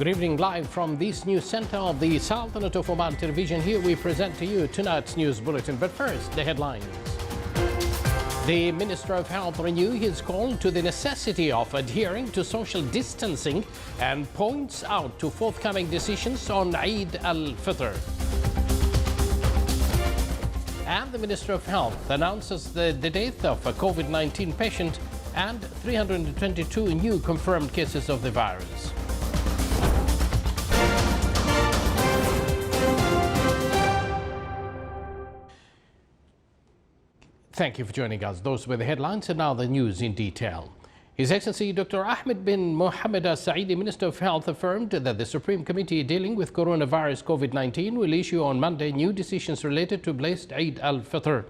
Good evening, live from this news center of the Sultanate of Oman television. Here we present to you tonight's news bulletin. But first, the headlines. The Minister of Health renewed his call to the necessity of adhering to social distancing and points out to forthcoming decisions on Eid al-Fitr. And the Minister of Health announces the death of a COVID-19 patient and 322 new confirmed cases of the virus. Thank you for joining us. Those were the headlines, and now the news in detail. His Excellency Dr. Ahmed bin Mohammed Al-Saidi, Minister of Health, affirmed that the Supreme Committee dealing with coronavirus COVID-19 will issue on Monday new decisions related to blessed Eid al-Fitr.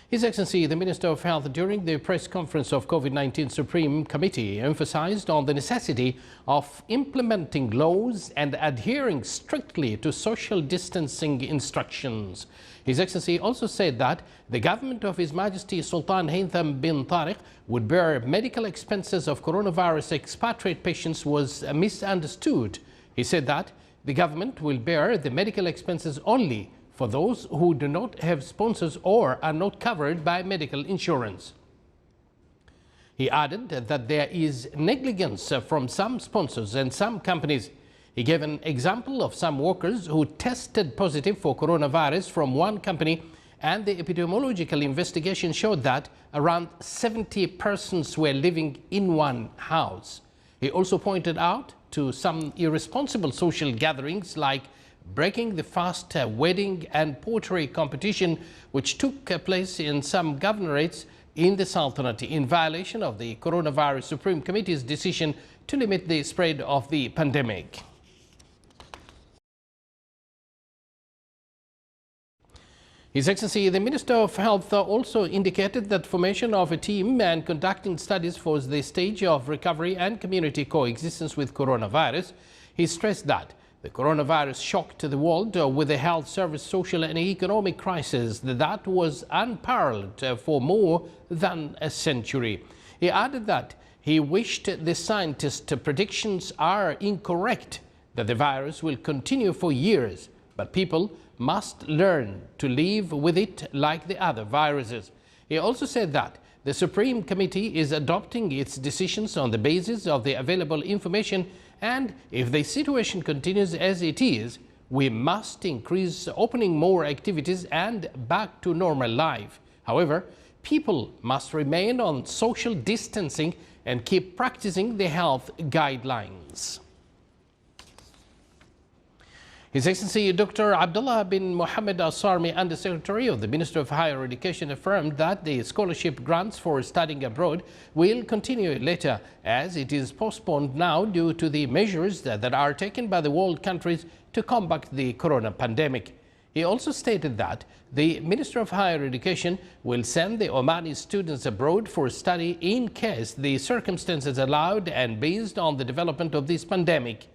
His Excellency, the Minister of Health, during the press conference of COVID-19 Supreme Committee, emphasized on the necessity of implementing laws and adhering strictly to social distancing instructions. His Excellency also said that the government of His Majesty Sultan Haytham bin Tariq would bear medical expenses of coronavirus expatriate patients was misunderstood. He said that the government will bear the medical expenses only for those who do not have sponsors or are not covered by medical insurance. He added that there is negligence from some sponsors and some companies. He gave an example of some workers who tested positive for coronavirus from one company, and the epidemiological investigation showed that around 70 persons were living in one house. He also pointed out to some irresponsible social gatherings like breaking the fast, wedding and pottery competition which took place in some governorates in the Sultanate in violation of the Coronavirus Supreme Committee's decision to limit the spread of the pandemic. His Excellency, the Minister of Health, also indicated that formation of a team and conducting studies for the stage of recovery and community coexistence with coronavirus. He stressed that the coronavirus shocked the world with a health service, social and economic crisis that was unparalleled for more than a century. He added that he wished the scientists' predictions are incorrect, that the virus will continue for years, but people must learn to live with it like the other viruses. He also said that the Supreme Committee is adopting its decisions on the basis of the available information, and if the situation continues as it is, we must increase opening more activities and back to normal life. However, people must remain on social distancing and keep practicing the health guidelines. His Excellency Dr. Abdullah bin Mohammed Al-Sarmi, Undersecretary of the Ministry of Higher Education, affirmed that the scholarship grants for studying abroad will continue later, as it is postponed now due to the measures that are taken by the world countries to combat the corona pandemic. He also stated that the Minister of Higher Education will send the Omani students abroad for study in case the circumstances allowed and based on the development of this pandemic.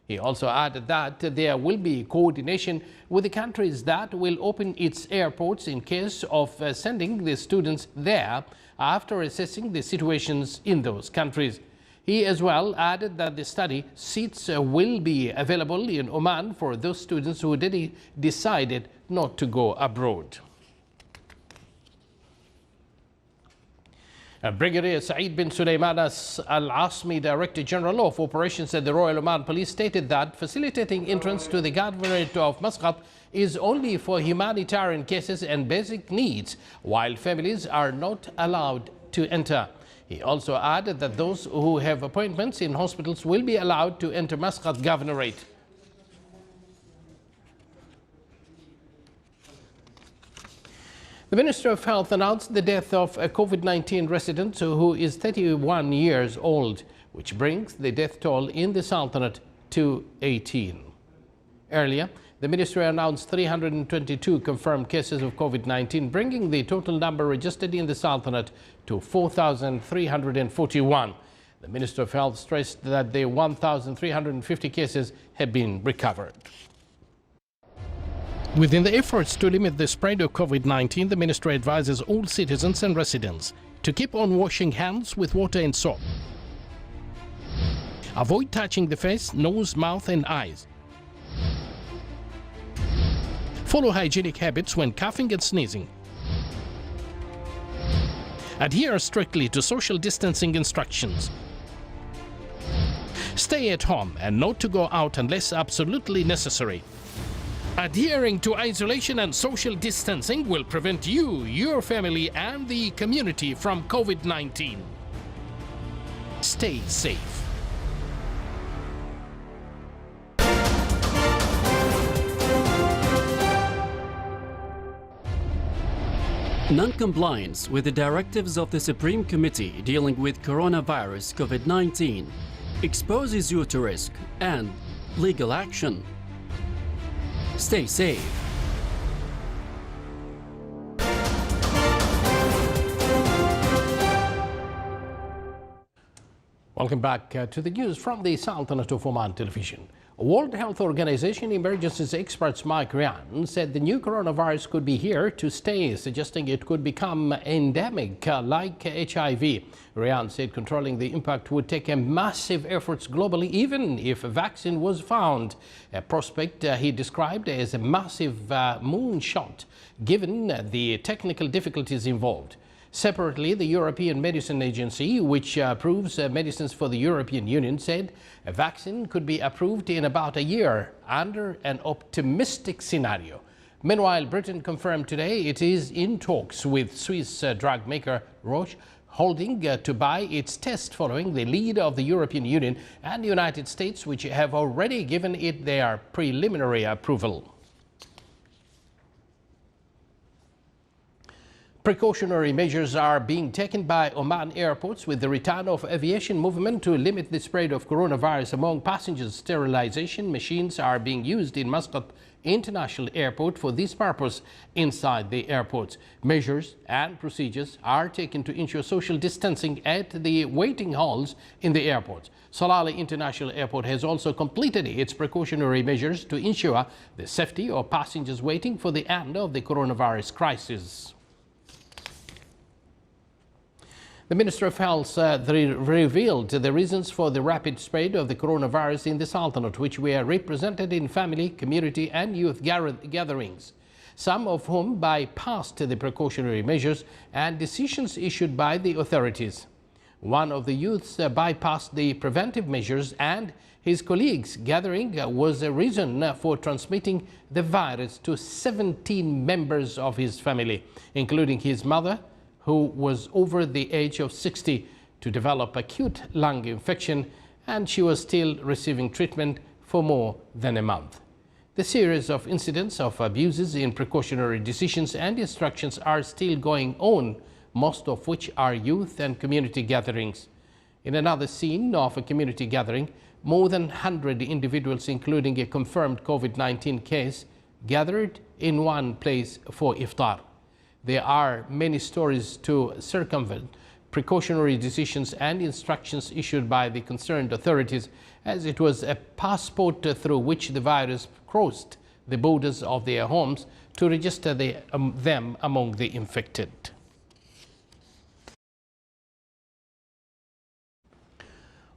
He also added that there will be coordination with the countries that will open its airports in case of sending the students there after assessing the situations in those countries. He as well added that the study seats will be available in Oman for those students who decided not to go abroad. Brigadier Saeed bin Sulaiman Al-Asmi, Director General of Operations at the Royal Oman Police, stated that facilitating entrance to the Governorate of Muscat is only for humanitarian cases and basic needs, while families are not allowed to enter. He also added that those who have appointments in hospitals will be allowed to enter Muscat Governorate. The Minister of Health announced the death of a COVID-19 resident who is 31 years old, which brings the death toll in the Sultanate to 18. Earlier, the ministry announced 322 confirmed cases of COVID-19, bringing the total number registered in the Sultanate to 4,341. The Minister of Health stressed that the 1,350 cases have been recovered. Within the efforts to limit the spread of COVID-19, the ministry advises all citizens and residents to keep on washing hands with water and soap. Avoid touching the face, nose, mouth and eyes. Follow hygienic habits when coughing and sneezing. Adhere strictly to social distancing instructions. Stay at home and not to go out unless absolutely necessary. Adhering to isolation and social distancing will prevent you, your family, and the community from COVID-19. Stay safe. Non-compliance with the directives of the Supreme Committee dealing with coronavirus COVID-19 exposes you to risk and legal action. Stay safe. Welcome back to the news from the Sultanate of Oman television. World Health Organization emergencies experts Mike Ryan said the new coronavirus could be here to stay, suggesting it could become endemic like HIV. Ryan said controlling the impact would take a massive efforts globally, even if a vaccine was found. A prospect he described as a massive moonshot, given the technical difficulties involved. Separately, the European Medicine Agency, which approves medicines for the European Union, said a vaccine could be approved in about a year under an optimistic scenario. Meanwhile, Britain confirmed today it is in talks with Swiss drug maker Roche, holding to buy its test following the lead of the European Union and the United States, which have already given it their preliminary approval. Precautionary measures are being taken by Oman airports with the return of aviation movement to limit the spread of coronavirus among passengers. Sterilization machines are being used in Muscat International Airport for this purpose inside the airports. Measures and procedures are taken to ensure social distancing at the waiting halls in the airports. Salalah International Airport has also completed its precautionary measures to ensure the safety of passengers waiting for the end of the coronavirus crisis. The Minister of Health revealed the reasons for the rapid spread of the coronavirus in the Sultanate, which were represented in family, community and youth gatherings, some of whom bypassed the precautionary measures and decisions issued by the authorities. One of the youths bypassed the preventive measures, and his colleagues' gathering was a reason for transmitting the virus to 17 members of his family, including his mother, who was over the age of 60, to develop acute lung infection, and she was still receiving treatment for more than a month. The series of incidents of abuses in precautionary decisions and instructions are still going on, most of which are youth and community gatherings. In another scene of a community gathering, more than 100 individuals, including a confirmed COVID-19 case, gathered in one place for iftar. There are many stories to circumvent precautionary decisions and instructions issued by the concerned authorities, as it was a passport through which the virus crossed the borders of their homes to register them among the infected.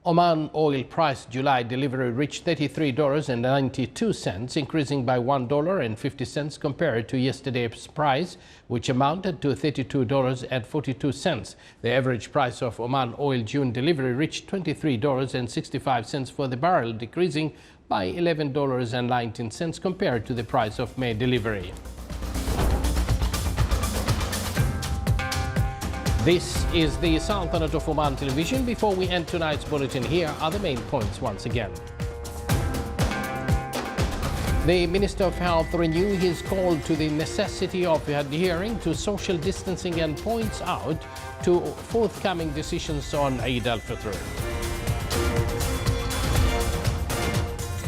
Oman oil price July delivery reached $33.92, increasing by $1.50 compared to yesterday's price, which amounted to $32.42. The average price of Oman oil June delivery reached $23.65 for the barrel, decreasing by $11.19 compared to the price of May delivery. This is the Sultanate of Oman television. Before we end tonight's bulletin, here are the main points once again. The Minister of Health renewed his call to the necessity of adhering to social distancing and points out to forthcoming decisions on Eid al-Fitr.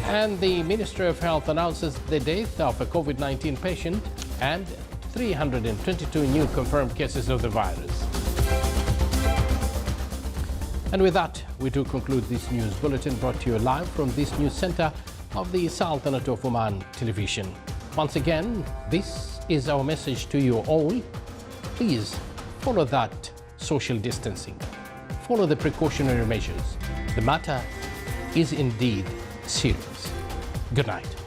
And the Ministry of Health announces the death of a COVID-19 patient and 322 new confirmed cases of the virus. And with that, we do conclude this news bulletin brought to you live from this news center of the Sultanate of Oman television. Once again, this is our message to you all. Please follow that social distancing. Follow the precautionary measures. The matter is indeed serious. Good night.